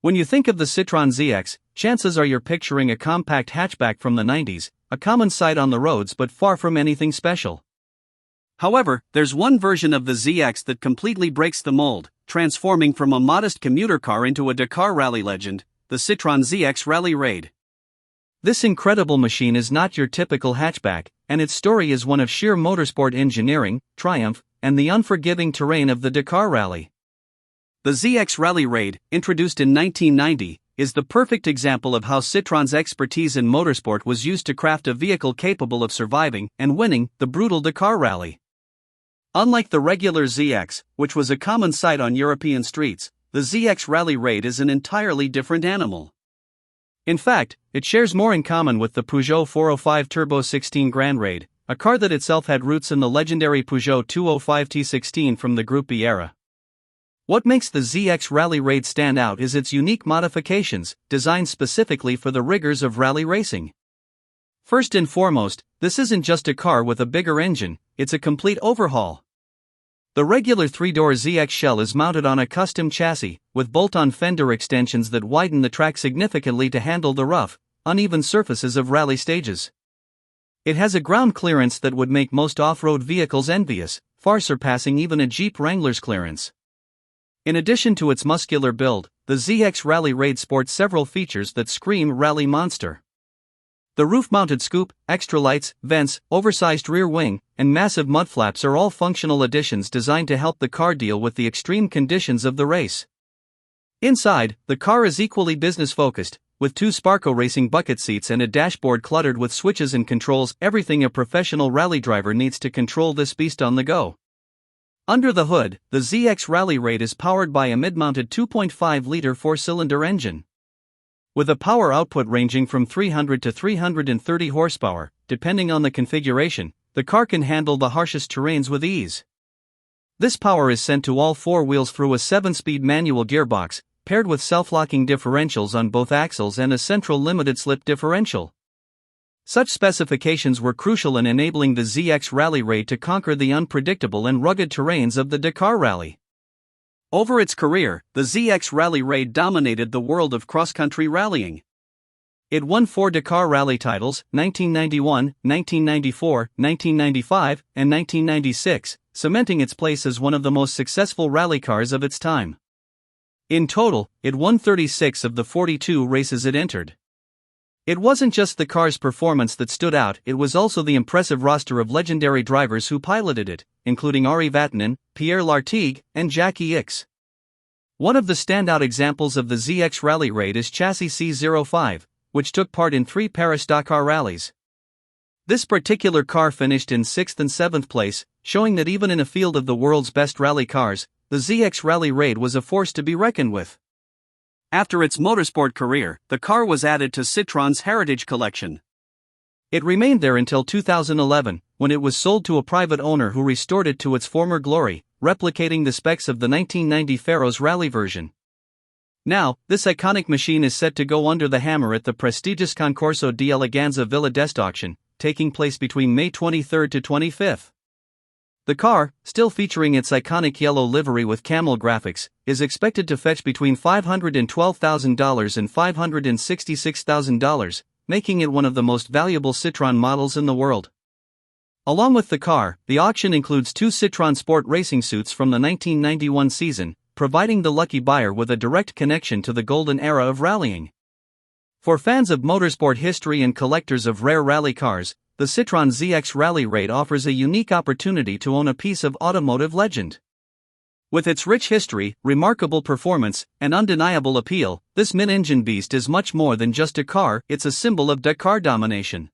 When you think of the Citroën ZX, chances are you're picturing a compact hatchback from the 90s, a common sight on the roads but far from anything special. However, there's one version of the ZX that completely breaks the mold, transforming from a modest commuter car into a Dakar Rally legend, the Citroen ZX Rallye Raid. This incredible machine is not your typical hatchback, and its story is one of sheer motorsport engineering, triumph, and the unforgiving terrain of the Dakar Rally. The ZX Rallye Raid, introduced in 1990, is the perfect example of how Citroen's expertise in motorsport was used to craft a vehicle capable of surviving and winning the brutal Dakar Rally. Unlike the regular ZX, which was a common sight on European streets, the ZX Rallye Raid is an entirely different animal. In fact, it shares more in common with the Peugeot 405 Turbo 16 Grand Raid, a car that itself had roots in the legendary Peugeot 205 T16 from the Group B era. What makes the ZX Rallye Raid stand out is its unique modifications, designed specifically for the rigors of rally racing. First and foremost, this isn't just a car with a bigger engine, it's a complete overhaul. The regular 3-door ZX shell is mounted on a custom chassis, with bolt-on fender extensions that widen the track significantly to handle the rough, uneven surfaces of rally stages. It has a ground clearance that would make most off-road vehicles envious, far surpassing even a Jeep Wrangler's clearance. In addition to its muscular build, the ZX Rallye Raid sports several features that scream rally monster. The roof-mounted scoop, extra lights, vents, oversized rear wing, and massive mud flaps are all functional additions designed to help the car deal with the extreme conditions of the race. Inside, the car is equally business-focused, with 2 Sparco racing bucket seats and a dashboard cluttered with switches and controls, everything a professional rally driver needs to control this beast on the go. Under the hood, the ZX Rallye Raid is powered by a mid-mounted 2.5-liter 4-cylinder engine. With a power output ranging from 300 to 330 horsepower, depending on the configuration, the car can handle the harshest terrains with ease. This power is sent to all 4 wheels through a 7-speed manual gearbox, paired with self-locking differentials on both axles and a central limited-slip differential. Such specifications were crucial in enabling the ZX Rallye Raid to conquer the unpredictable and rugged terrains of the Dakar Rally. Over its career, the ZX Rallye Raid dominated the world of cross-country rallying. It won 4 Dakar Rally titles, 1991, 1994, 1995, and 1996, cementing its place as one of the most successful rally cars of its time. In total, it won 36 of the 42 races it entered. It wasn't just the car's performance that stood out, it was also the impressive roster of legendary drivers who piloted it, including Ari Vatanen, Pierre Lartigue, and Jackie Ickx. One of the standout examples of the ZX Rallye Raid is Chassis C05, which took part in 3 Paris-Dakar rallies. This particular car finished in 6th and 7th place, showing that even in a field of the world's best rally cars, the ZX Rallye Raid was a force to be reckoned with. After its motorsport career, the car was added to Citroen's Heritage Collection. It remained there until 2011, when it was sold to a private owner who restored it to its former glory, replicating the specs of the 1990 Pharos Rally version. Now, this iconic machine is set to go under the hammer at the prestigious Concorso di Eleganza Villa d'Este auction, taking place between May 23 to 25. The car, still featuring its iconic yellow livery with camel graphics, is expected to fetch between $512,000 and $566,000, making it one of the most valuable Citroën models in the world. Along with the car, the auction includes 2 Citroën Sport racing suits from the 1991 season, providing the lucky buyer with a direct connection to the golden era of rallying. For fans of motorsport history and collectors of rare rally cars, the Citroen ZX Rallye Raid offers a unique opportunity to own a piece of automotive legend. With its rich history, remarkable performance, and undeniable appeal, this mid-engine beast is much more than just a car, it's a symbol of Dakar domination.